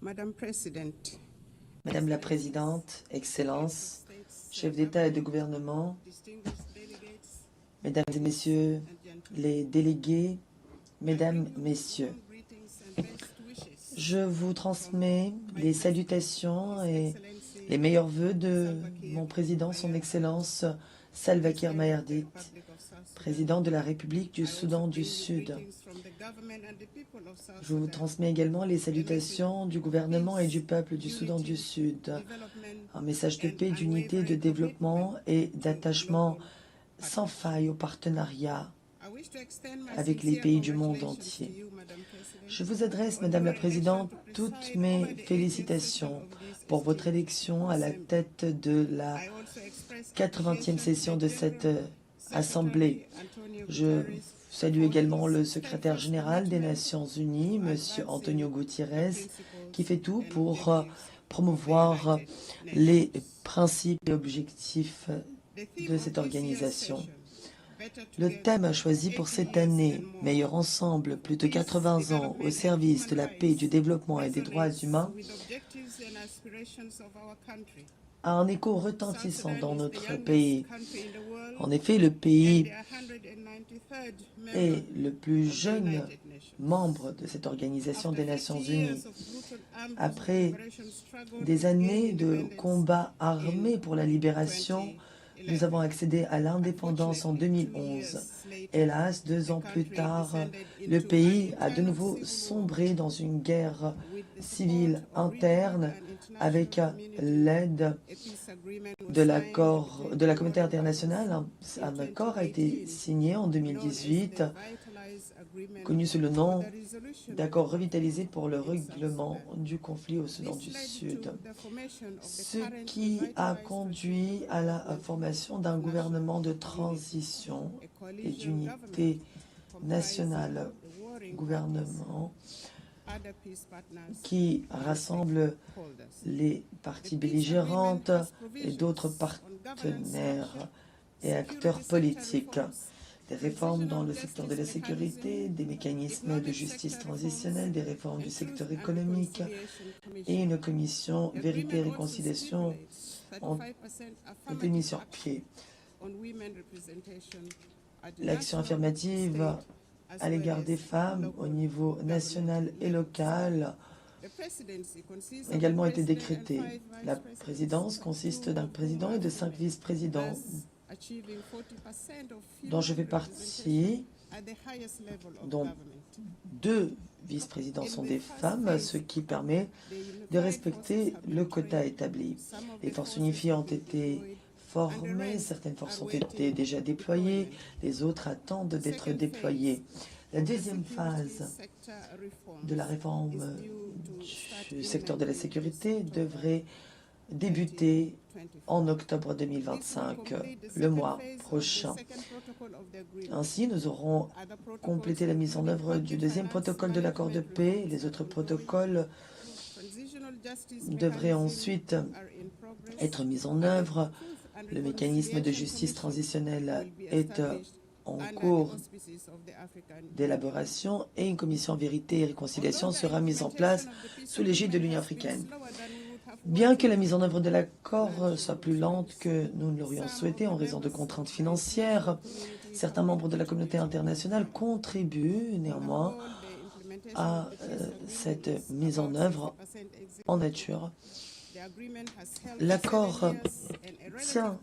Madame la Présidente, Excellences, chefs d'État et de gouvernement, Mesdames et Messieurs les délégués, Mesdames, Messieurs, je vous transmets les salutations et les meilleurs vœux de mon président, son Excellence Salva Kiir Mayardit, président de la République du Soudan du Sud. Je vous transmets également les salutations du gouvernement et du peuple du Soudan du Sud. Un message de paix, d'unité, de développement et d'attachement sans faille au partenariat avec les pays du monde entier. Je vous adresse, Madame la Présidente, toutes mes félicitations pour votre élection à la tête de la 80e session de cette Assemblée. Je salue également le secrétaire général des Nations Unies, M. Antonio Gutiérrez, qui fait tout pour promouvoir les principes et objectifs de cette organisation. Le thème choisi pour cette année, Meilleur ensemble, plus de 80 ans au service de la paix, du développement et des droits humains, a un écho retentissant dans notre pays. En effet, le pays est le plus jeune membre de cette organisation des Nations Unies. Après des années de combats armés pour la libération, nous avons accédé à l'indépendance en 2011. Hélas, 2 ans plus tard, le pays a de nouveau sombré dans une guerre civile interne avec l'aide de la communauté internationale. Un accord a été signé en 2018, connu sous le nom d'accord revitalisé pour le règlement du conflit au Soudan du Sud, ce qui a conduit à la formation d'un gouvernement de transition et d'unité nationale, gouvernement qui rassemble les parties belligérantes et d'autres partenaires et acteurs politiques. Des réformes dans le secteur de la sécurité, des mécanismes de justice transitionnelle, des réformes du secteur économique et une commission vérité et réconciliation ont été mises sur pied. L'action affirmative à l'égard des femmes au niveau national et local a également été décrétée. La présidence consiste d'un président et de 5 vice-présidents, dont je fais partie, dont 2 vice-présidents sont des femmes, ce qui permet de respecter le quota établi. Les forces unifiées ont été formées, certaines forces ont été déjà déployées, les autres attendent d'être déployées. La deuxième phase de la réforme du secteur de la sécurité devrait débuter en octobre 2025, le mois prochain. Ainsi, nous aurons complété la mise en œuvre du 2e protocole de l'accord de paix. Les autres protocoles devraient ensuite être mis en œuvre. Le mécanisme de justice transitionnelle est en cours d'élaboration et une commission vérité et réconciliation sera mise en place sous l'égide de l'Union africaine. Bien que la mise en œuvre de l'accord soit plus lente que nous ne l'aurions souhaité en raison de contraintes financières, certains membres de la communauté internationale contribuent néanmoins à cette mise en œuvre en nature. L'accord tient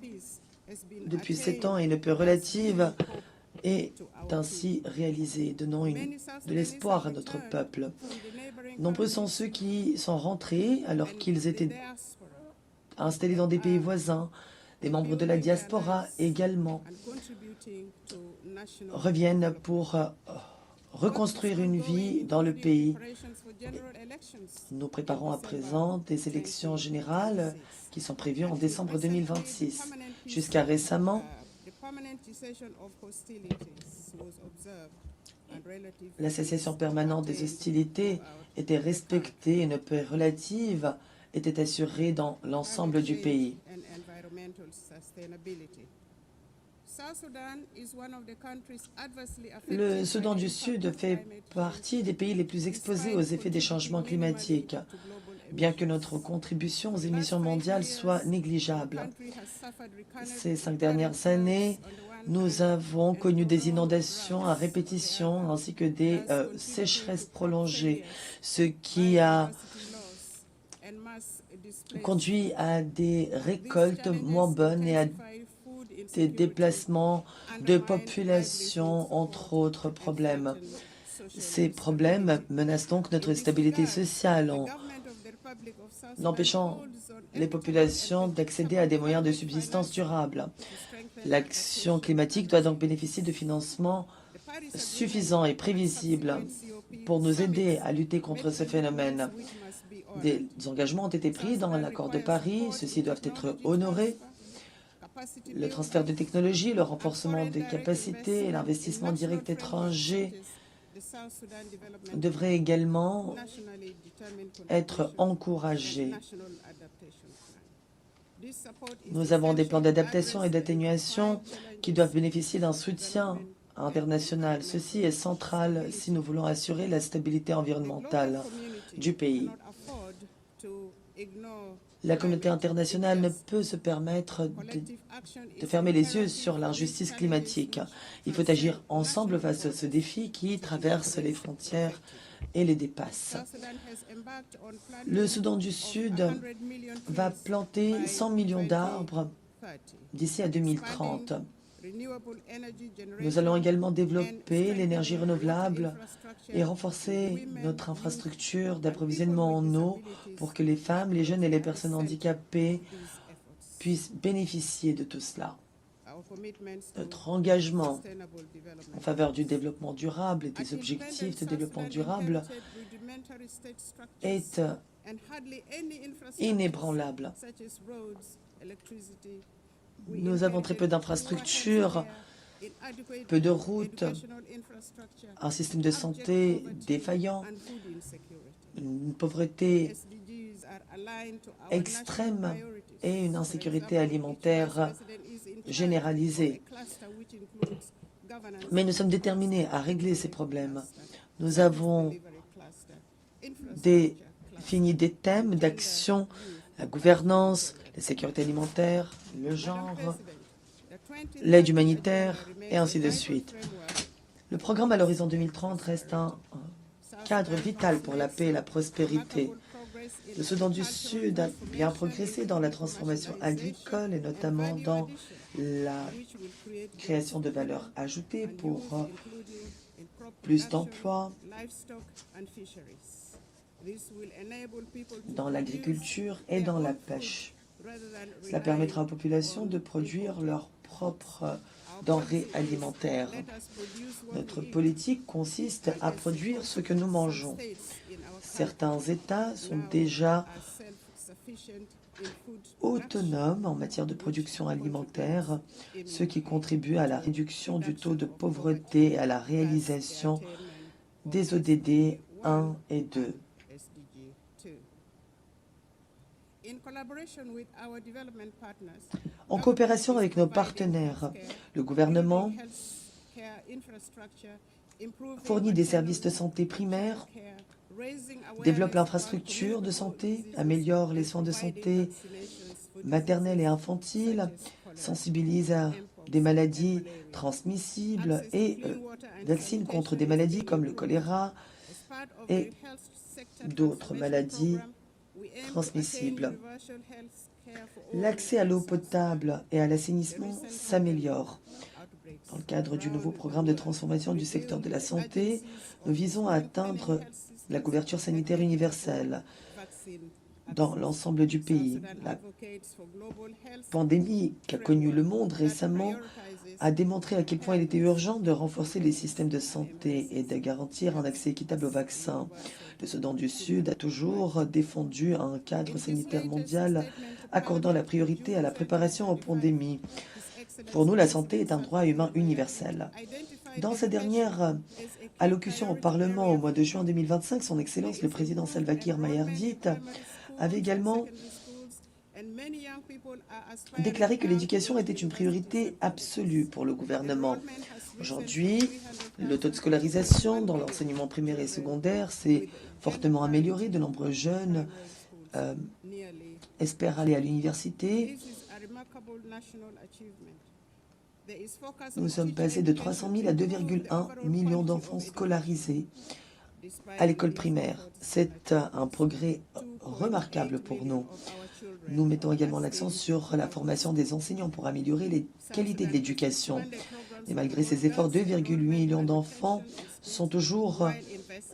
depuis 7 ans et une paix relative est ainsi réalisée, donnant de l'espoir à notre peuple. Nombreux sont ceux qui sont rentrés alors qu'ils étaient installés dans des pays voisins. Des membres de la diaspora également reviennent pour reconstruire une vie dans le pays. Nous préparons à présent des élections générales qui sont prévues en décembre 2026. Jusqu'à récemment, la cessation permanente des hostilités était respectée et une paix relative était assurée dans l'ensemble du pays. Le Soudan du Sud fait partie des pays les plus exposés aux effets des changements climatiques. bien que notre contribution aux émissions mondiales soit négligeable. Ces 5 dernières années, nous avons connu des inondations à répétition ainsi que des sécheresses prolongées, ce qui a conduit à des récoltes moins bonnes et à des déplacements de population, entre autres problèmes. Ces problèmes menacent donc notre stabilité sociale en empêchant les populations d'accéder à des moyens de subsistance durables. L'action climatique doit donc bénéficier de financements suffisants et prévisibles pour nous aider à lutter contre ce phénomène. Des engagements ont été pris dans l'accord de Paris, ceux-ci doivent être honorés. Le transfert de technologies, le renforcement des capacités et l'investissement direct étranger devraient également être encouragés. Nous avons des plans d'adaptation et d'atténuation qui doivent bénéficier d'un soutien international. Ceci est central si nous voulons assurer la stabilité environnementale du pays. La communauté internationale ne peut se permettre de fermer les yeux sur l'injustice climatique. Il faut agir ensemble face à ce défi qui traverse les frontières et les dépasse. Le Soudan du Sud va planter 100 millions d'arbres d'ici à 2030. Nous allons également développer l'énergie renouvelable et renforcer notre infrastructure d'approvisionnement en eau pour que les femmes, les jeunes et les personnes handicapées puissent bénéficier de tout cela. Notre engagement en faveur du développement durable et des objectifs de développement durable est inébranlable. Nous avons très peu d'infrastructures, peu de routes, un système de santé défaillant, une pauvreté extrême et une insécurité alimentaire généralisée. Mais nous sommes déterminés à régler ces problèmes. Nous avons défini des thèmes d'action, la gouvernance, la sécurité alimentaire, le genre, l'aide humanitaire et ainsi de suite. Le programme à l'horizon 2030 reste un cadre vital pour la paix et la prospérité. Le Soudan du Sud a bien progressé dans la transformation agricole et notamment dans la création de valeur ajoutée pour plus d'emplois dans l'agriculture et dans la pêche. Cela permettra aux populations de produire leurs propres denrées alimentaires. Notre politique consiste à produire ce que nous mangeons. Certains États sont déjà autonomes en matière de production alimentaire, ce qui contribue à la réduction du taux de pauvreté et à la réalisation des ODD 1 et 2. En coopération avec nos partenaires, le gouvernement fournit des services de santé primaires, développe l'infrastructure de santé, améliore les soins de santé maternelle et infantile, sensibilise à des maladies transmissibles et vaccine contre des maladies comme le choléra et d'autres maladies transmissibles. L'accès à l'eau potable et à l'assainissement s'améliore. Dans le cadre du nouveau programme de transformation du secteur de la santé, nous visons à atteindre la couverture sanitaire universelle dans l'ensemble du pays. La pandémie qu'a connue le monde récemment a démontré à quel point il était urgent de renforcer les systèmes de santé et de garantir un accès équitable aux vaccins. Le Soudan du Sud a toujours défendu un cadre sanitaire mondial accordant la priorité à la préparation aux pandémies. Pour nous, la santé est un droit humain universel. Dans sa dernière allocution au Parlement au mois de juin 2025, son Excellence le président Salva Kiir Mayardit avait également déclaré que l'éducation était une priorité absolue pour le gouvernement. Aujourd'hui, le taux de scolarisation dans l'enseignement primaire et secondaire s'est fortement amélioré. De nombreux jeunes espèrent aller à l'université. Nous sommes passés de 300 000 à 2,1 millions d'enfants scolarisés à l'école primaire. C'est un progrès remarquable pour nous. Nous mettons également l'accent sur la formation des enseignants pour améliorer les qualités de l'éducation. Et malgré ces efforts, 2,8 millions d'enfants sont toujours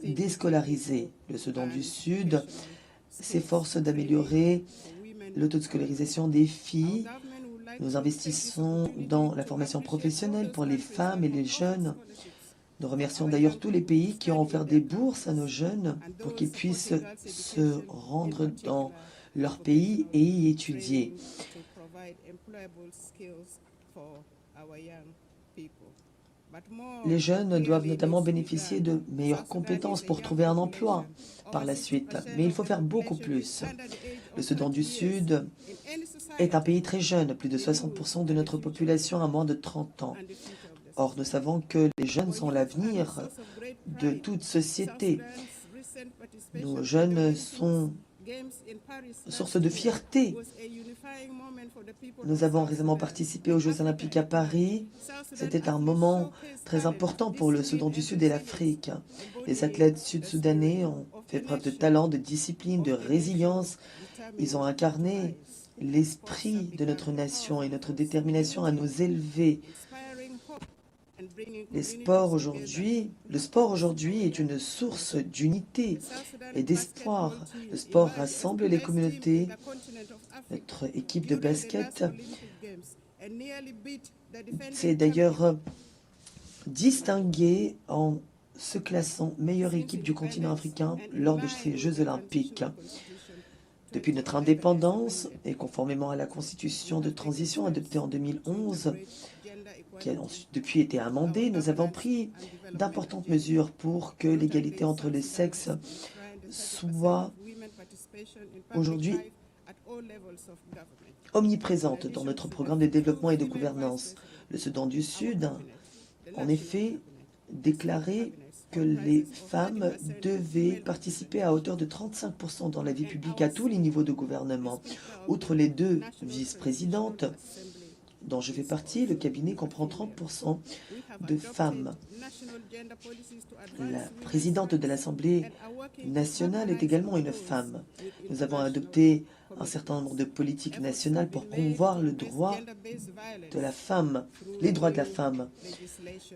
déscolarisés. Le Soudan du Sud s'efforce d'améliorer le taux de scolarisation des filles. Nous investissons dans la formation professionnelle pour les femmes et les jeunes. Nous remercions d'ailleurs tous les pays qui ont offert des bourses à nos jeunes pour qu'ils puissent se rendre dans leur pays et y étudier. Les jeunes doivent notamment bénéficier de meilleures compétences pour trouver un emploi par la suite. Mais il faut faire beaucoup plus. Le Soudan du Sud est un pays très jeune. Plus de 60% de notre population a moins de 30 ans. Or, nous savons que les jeunes sont l'avenir de toute société. Nos jeunes sont source de fierté. Nous avons récemment participé aux Jeux Olympiques à Paris. C'était un moment très important pour le Soudan du Sud et l'Afrique. Les athlètes sud-soudanais ont fait preuve de talent, de discipline, de résilience. Ils ont incarné l'esprit de notre nation et notre détermination à nous élever. Le sport aujourd'hui est une source d'unité et d'espoir. Le sport rassemble les communautés. Notre équipe de basket s'est d'ailleurs distinguée en se classant meilleure équipe du continent africain lors de ces Jeux olympiques. Depuis notre indépendance et conformément à la constitution de transition adoptée en 2011, qui a depuis été amendée, nous avons pris d'importantes mesures pour que l'égalité entre les sexes soit aujourd'hui omniprésente dans notre programme de développement et de gouvernance. Le Soudan du Sud, en effet, déclarait que les femmes devaient participer à hauteur de 35% dans la vie publique à tous les niveaux de gouvernement. Outre les 2 vice-présidentes, dont je fais partie, le cabinet comprend 30% de femmes. La présidente de l'Assemblée nationale est également une femme. Nous avons adopté un certain nombre de politiques nationales pour promouvoir le droit de la femme, les droits de la femme.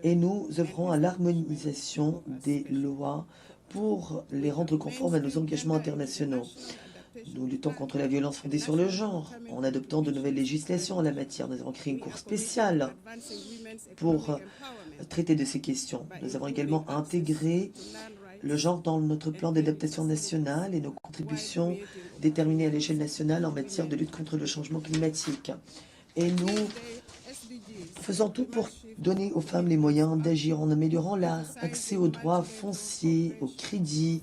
Et nous œuvrons à l'harmonisation des lois pour les rendre conformes à nos engagements internationaux. Nous luttons contre la violence fondée sur le genre en adoptant de nouvelles législations en la matière. Nous avons créé une cour spéciale pour traiter de ces questions. Nous avons également intégré le genre dans notre plan d'adaptation nationale et nos contributions déterminées à l'échelle nationale en matière de lutte contre le changement climatique. Et nous faisons tout pour donner aux femmes les moyens d'agir en améliorant leur accès aux droits fonciers, au crédit,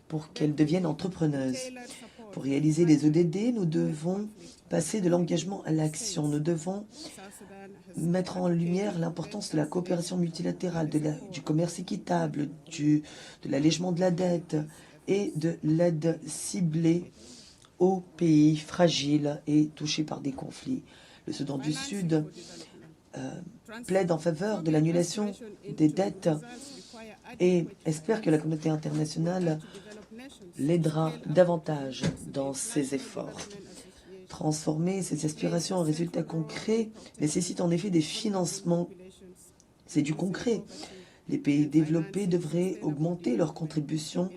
pour qu'elles deviennent entrepreneuses. Pour réaliser les ODD, nous devons passer de l'engagement à l'action. Nous devons mettre en lumière l'importance de la coopération multilatérale, du commerce équitable, de l'allègement de la dette et de l'aide ciblée aux pays fragiles et touchés par des conflits. Le Soudan du Sud plaide en faveur de l'annulation des dettes et espère que la communauté internationale l'aidera davantage dans ses efforts. Transformer ces aspirations en résultats concrets nécessite en effet des financements. C'est du concret. Les pays développés devraient augmenter leur contribution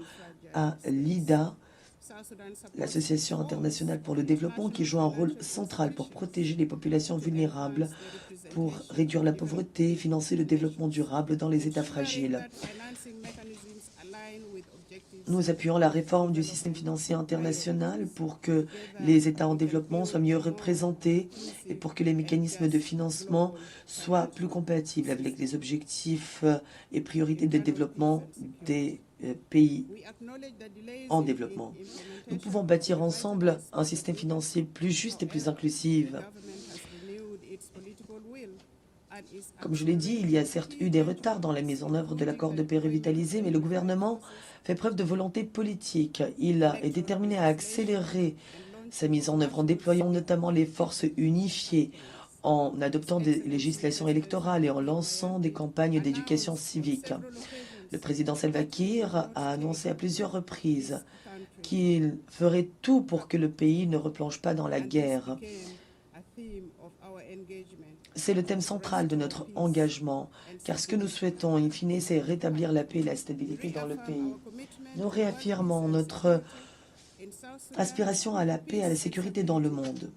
à l'IDA, l'Association internationale pour le développement, qui joue un rôle central pour protéger les populations vulnérables, pour réduire la pauvreté, financer le développement durable dans les États fragiles. Nous appuyons la réforme du système financier international pour que les États en développement soient mieux représentés et pour que les mécanismes de financement soient plus compatibles avec les objectifs et priorités de développement des pays en développement. Nous pouvons bâtir ensemble un système financier plus juste et plus inclusif. Comme je l'ai dit, il y a certes eu des retards dans la mise en œuvre de l'accord de paix revitalisé, mais le gouvernement fait preuve de volonté politique. Il est déterminé à accélérer sa mise en œuvre en déployant notamment les forces unifiées, en adoptant des législations électorales et en lançant des campagnes d'éducation civique. Le président Salva Kiir a annoncé à plusieurs reprises qu'il ferait tout pour que le pays ne replonge pas dans la guerre. C'est le thème central de notre engagement, car ce que nous souhaitons, in fine, c'est rétablir la paix et la stabilité dans le pays. Nous réaffirmons notre aspiration à la paix et à la sécurité dans le monde.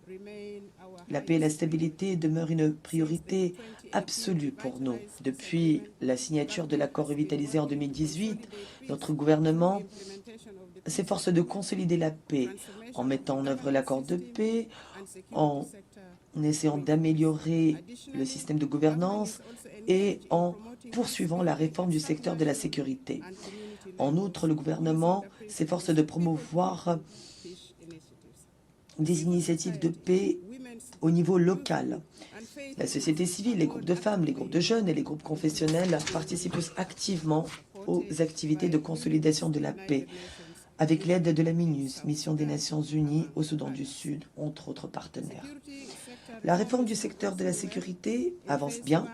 La paix et la stabilité demeurent une priorité absolue pour nous. Depuis la signature de l'accord revitalisé en 2018, notre gouvernement s'efforce de consolider la paix en mettant en œuvre l'accord de paix, en essayant d'améliorer le système de gouvernance et en poursuivant la réforme du secteur de la sécurité. En outre, le gouvernement s'efforce de promouvoir des initiatives de paix au niveau local. La société civile, les groupes de femmes, les groupes de jeunes et les groupes confessionnels participent tous activement aux activités de consolidation de la paix, avec l'aide de la MINUS, Mission des Nations Unies au Soudan du Sud, entre autres partenaires. La réforme du secteur de la sécurité avance bien.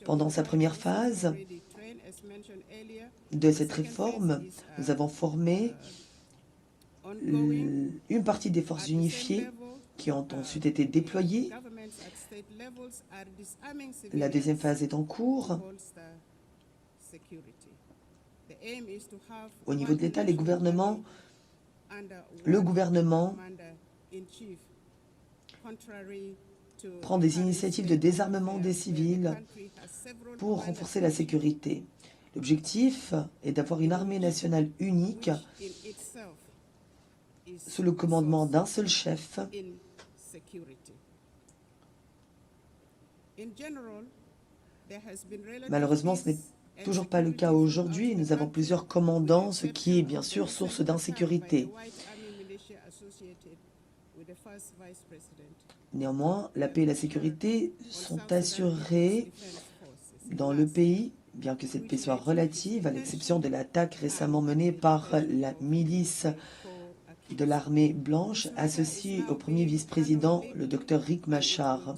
Pendant sa première phase de cette réforme, nous avons formé une partie des forces unifiées qui ont ensuite été déployées. La deuxième phase est en cours. Au niveau de l'État, le gouvernement prend des initiatives de désarmement des civils pour renforcer la sécurité. L'objectif est d'avoir une armée nationale unique sous le commandement d'un seul chef. Malheureusement, ce n'est toujours pas le cas aujourd'hui. Nous avons plusieurs commandants, ce qui est bien sûr source d'insécurité. Néanmoins, la paix et la sécurité sont assurées dans le pays, bien que cette paix soit relative, à l'exception de l'attaque récemment menée par la milice de l'armée blanche associée au premier vice-président, le docteur Riek Machar.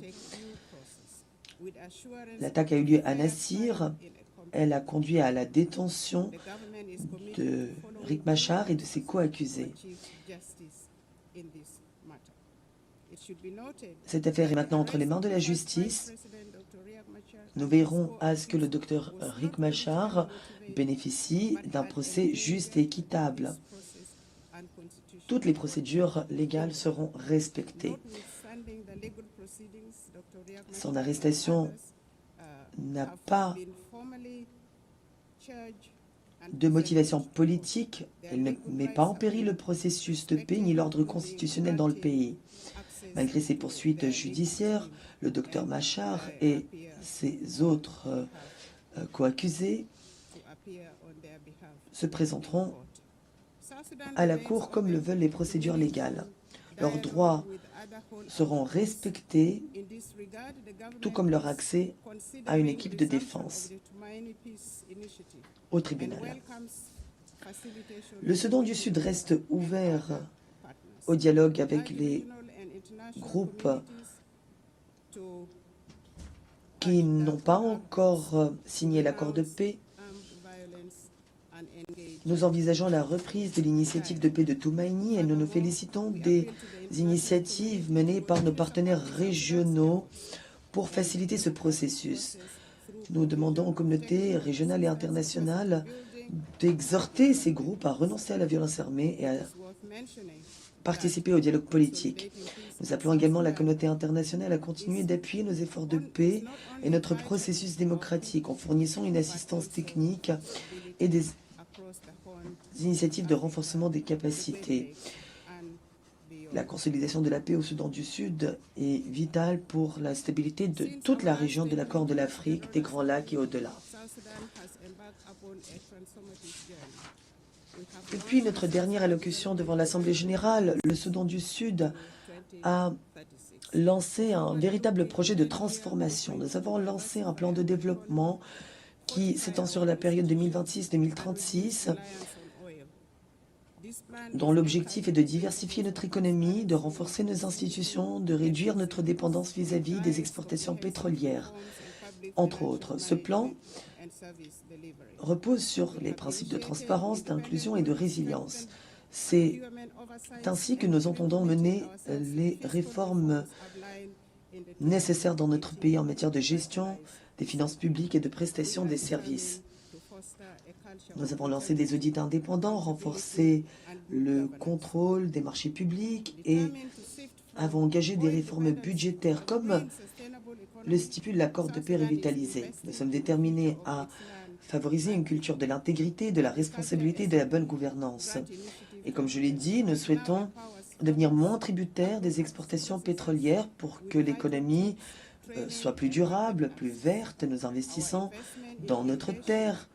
L'attaque a eu lieu à Nassir. Elle a conduit à la détention de Riek Machar et de ses co-accusés. Cette affaire est maintenant entre les mains de la justice. Nous veillerons à ce que le docteur Riek Machar bénéficie d'un procès juste et équitable. Toutes les procédures légales seront respectées. Son arrestation n'a pas de motivation politique. Elle ne met pas en péril le processus de paix ni l'ordre constitutionnel dans le pays. Malgré ses poursuites judiciaires, le docteur Machar et ses autres co-accusés se présenteront à la Cour comme le veulent les procédures légales. Leurs droits seront respectés, tout comme leur accès à une équipe de défense au tribunal. Le Soudan du Sud reste ouvert au dialogue avec les groupes qui n'ont pas encore signé l'accord de paix. Nous envisageons la reprise de l'initiative de paix de Toumaïni et nous nous félicitons des initiatives menées par nos partenaires régionaux pour faciliter ce processus. Nous demandons aux communautés régionales et internationales d'exhorter ces groupes à renoncer à la violence armée et à participer au dialogue politique. Nous appelons également la communauté internationale à continuer d'appuyer nos efforts de paix et notre processus démocratique en fournissant une assistance technique et des initiatives de renforcement des capacités. La consolidation de la paix au Soudan du Sud est vitale pour la stabilité de toute la région de la Corne de l'Afrique, des Grands Lacs et au-delà. Depuis notre dernière allocution devant l'Assemblée générale, le Soudan du Sud a lancé un véritable projet de transformation. Nous avons lancé un plan de développement qui s'étend sur la période 2026-2036, dont l'objectif est de diversifier notre économie, de renforcer nos institutions, de réduire notre dépendance vis-à-vis des exportations pétrolières. Entre autres, ce plan repose sur les principes de transparence, d'inclusion et de résilience. C'est ainsi que nous entendons mener les réformes nécessaires dans notre pays en matière de gestion des finances publiques et de prestation des services. Nous avons lancé des audits indépendants, renforcé le contrôle des marchés publics et avons engagé des réformes budgétaires comme le stipule l'accord de paix revitalisé. Nous sommes déterminés à favoriser une culture de l'intégrité, de la responsabilité et de la bonne gouvernance. Et comme je l'ai dit, nous souhaitons devenir moins tributaires des exportations pétrolières pour que l'économie soit plus durable, plus verte. Nous investissons dans notre terre.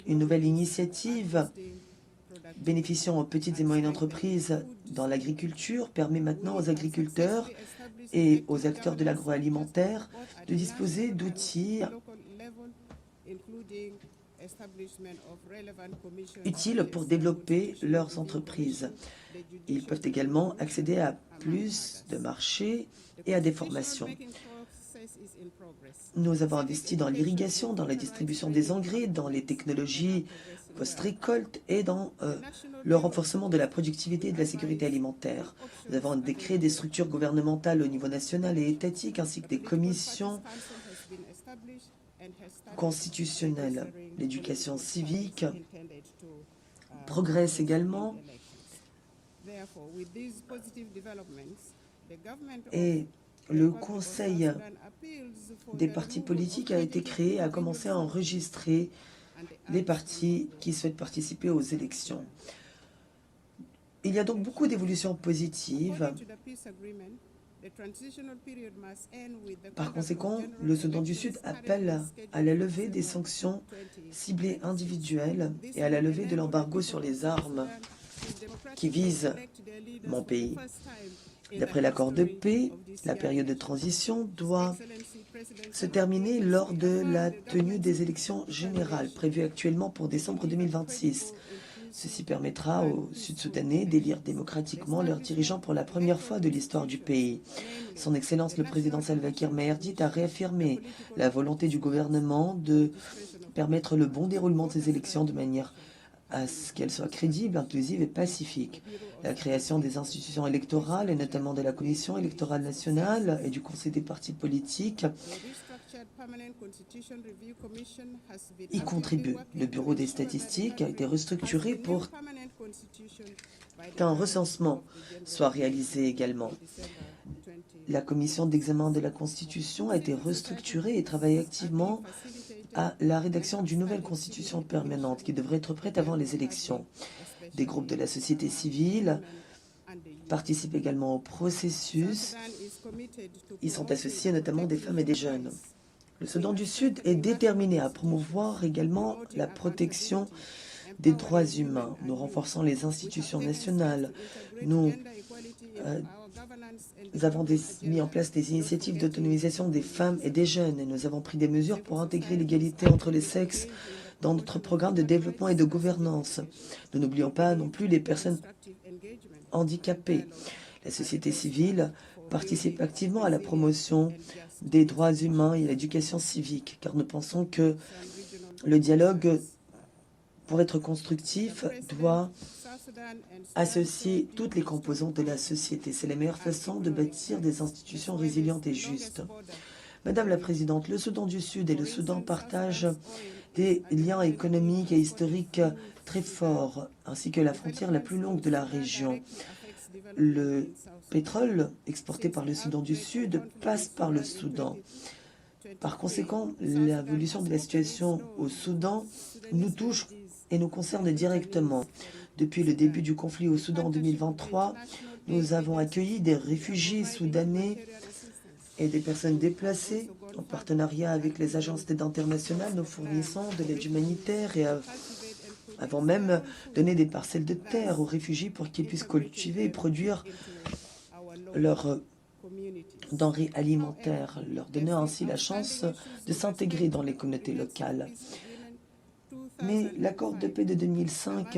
Une nouvelle initiative bénéficiant aux petites et moyennes entreprises dans l'agriculture permet maintenant aux agriculteurs et aux acteurs de l'agroalimentaire de disposer d'outils utiles pour développer leurs entreprises. Ils peuvent également accéder à plus de marchés et à des formations. Nous avons investi dans l'irrigation, dans la distribution des engrais, dans les technologies post-récolte et dans le renforcement de la productivité et de la sécurité alimentaire. Nous avons créé des structures gouvernementales au niveau national et étatique, ainsi que des commissions constitutionnelles. L'éducation civique progresse également. Et le Conseil des partis politiques a été créé et a commencé à enregistrer les partis qui souhaitent participer aux élections. Il y a donc beaucoup d'évolutions positives. Par conséquent, le Soudan du Sud appelle à la levée des sanctions ciblées individuelles et à la levée de l'embargo sur les armes qui visent mon pays. D'après l'accord de paix, la période de transition doit se terminer lors de la tenue des élections générales prévues actuellement pour décembre 2026. Ceci permettra aux Sud-Soudanais d'élire démocratiquement leurs dirigeants pour la première fois de l'histoire du pays. Son Excellence le président Salva Kiir Mayardit a réaffirmé la volonté du gouvernement de permettre le bon déroulement de ces élections de manière à ce qu'elles soient crédibles, inclusives et pacifiques. La création des institutions électorales, et notamment de la Commission électorale nationale et du Conseil des partis politiques, y contribue. Le Bureau des statistiques a été restructuré pour qu'un recensement soit réalisé également. La Commission d'examen de la Constitution a été restructurée et travaille activement à la rédaction d'une nouvelle constitution permanente qui devrait être prête avant les élections. Des groupes de la société civile participent également au processus. Ils sont associés notamment des femmes et des jeunes. Le Soudan du Sud est déterminé à promouvoir également la protection des droits humains. Nous renforçons les institutions nationales. Nous avons mis en place des initiatives d'autonomisation des femmes et des jeunes et nous avons pris des mesures pour intégrer l'égalité entre les sexes dans notre programme de développement et de gouvernance. Nous n'oublions pas non plus les personnes handicapées. La société civile participe activement à la promotion des droits humains et à l'éducation civique, car nous pensons que le dialogue, pour être constructif, doit associer toutes les composantes de la société. C'est la meilleure façon de bâtir des institutions résilientes et justes. Madame la Présidente, le Soudan du Sud et le Soudan partagent des liens économiques et historiques très forts, ainsi que la frontière la plus longue de la région. Le pétrole exporté par le Soudan du Sud passe par le Soudan. Par conséquent, l'évolution de la situation au Soudan nous touche et nous concerne directement. Depuis le début du conflit au Soudan en 2023, nous avons accueilli des réfugiés soudanais et des personnes déplacées. En partenariat avec les agences d'aide internationales, nous fournissons de l'aide humanitaire et avons même donné des parcelles de terre aux réfugiés pour qu'ils puissent cultiver et produire leurs denrées alimentaires, leur donnant ainsi la chance de s'intégrer dans les communautés locales. Mais l'accord de paix de 2005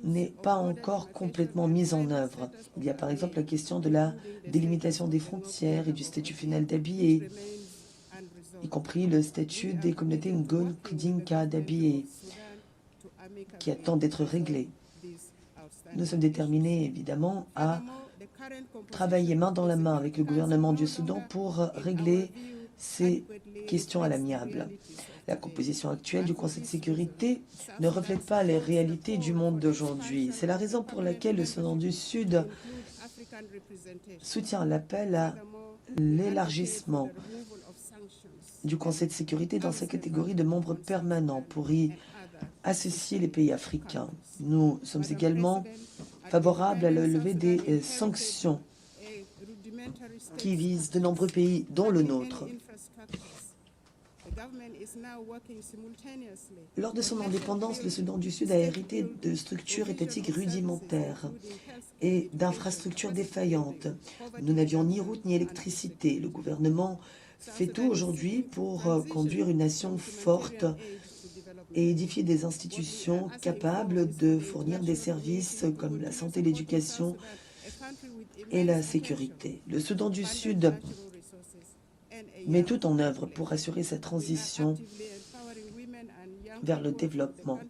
n'est pas encore complètement mis en œuvre. Il y a par exemple la question de la délimitation des frontières et du statut final d'Abyei, y compris le statut des communautés Ngoni Dinka d'Abyei, qui attend d'être réglé. Nous sommes déterminés, évidemment, à travailler main dans la main avec le gouvernement du Soudan pour régler ces questions à l'amiable. La composition actuelle du Conseil de sécurité ne reflète pas les réalités du monde d'aujourd'hui. C'est la raison pour laquelle le Soudan du Sud soutient l'appel à l'élargissement du Conseil de sécurité dans sa catégorie de membres permanents pour y associer les pays africains. Nous sommes également favorables à la levée des sanctions qui visent de nombreux pays, dont le nôtre. Lors de son indépendance, le Soudan du Sud a hérité de structures étatiques rudimentaires et d'infrastructures défaillantes. Nous n'avions ni route ni électricité. Le gouvernement fait tout aujourd'hui pour conduire une nation forte et édifier des institutions capables de fournir des services comme la santé, l'éducation et la sécurité. Le Soudan du Sud met tout en œuvre pour assurer cette transition vers le développement.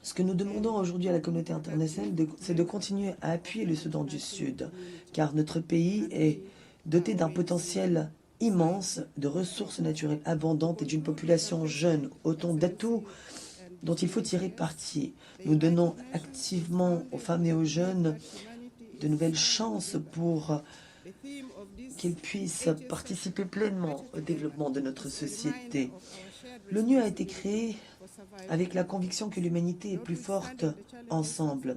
Ce que nous demandons aujourd'hui à la communauté internationale, c'est de continuer à appuyer le Soudan du Sud, car notre pays est doté d'un potentiel immense, de ressources naturelles abondantes et d'une population jeune, autant d'atouts dont il faut tirer parti. Nous donnons activement aux femmes et aux jeunes de nouvelles chances pour qu'ils puissent participer pleinement au développement de notre société. L'ONU a été créée avec la conviction que l'humanité est plus forte ensemble.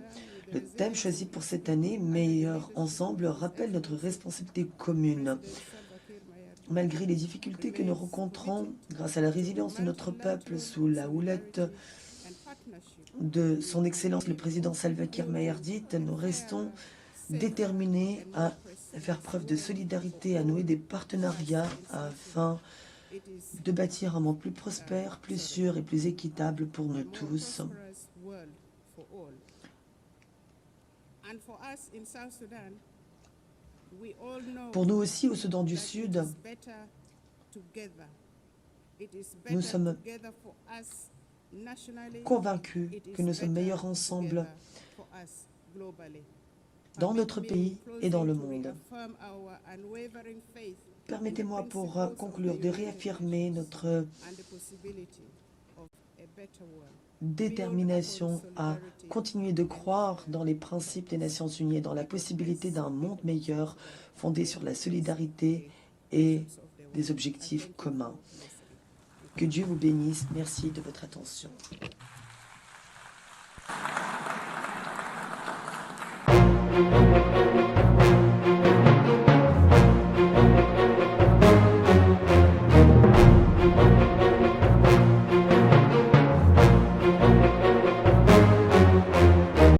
Le thème choisi pour cette année, Meilleur ensemble, rappelle notre responsabilité commune. Malgré les difficultés que nous rencontrons, grâce à la résilience de notre peuple sous la houlette de son Excellence le Président Salva Kiir Mayardit, nous restons déterminés à faire preuve de solidarité, à nouer des partenariats afin de bâtir un monde plus prospère, plus sûr et plus équitable pour nous tous. Pour nous aussi, au Soudan du Sud, nous sommes convaincus que nous sommes meilleurs ensemble dans notre pays et dans le monde. Permettez-moi pour conclure de réaffirmer notre détermination à continuer de croire dans les principes des Nations Unies et dans la possibilité d'un monde meilleur fondé sur la solidarité et des objectifs communs. Que Dieu vous bénisse. Merci de votre attention.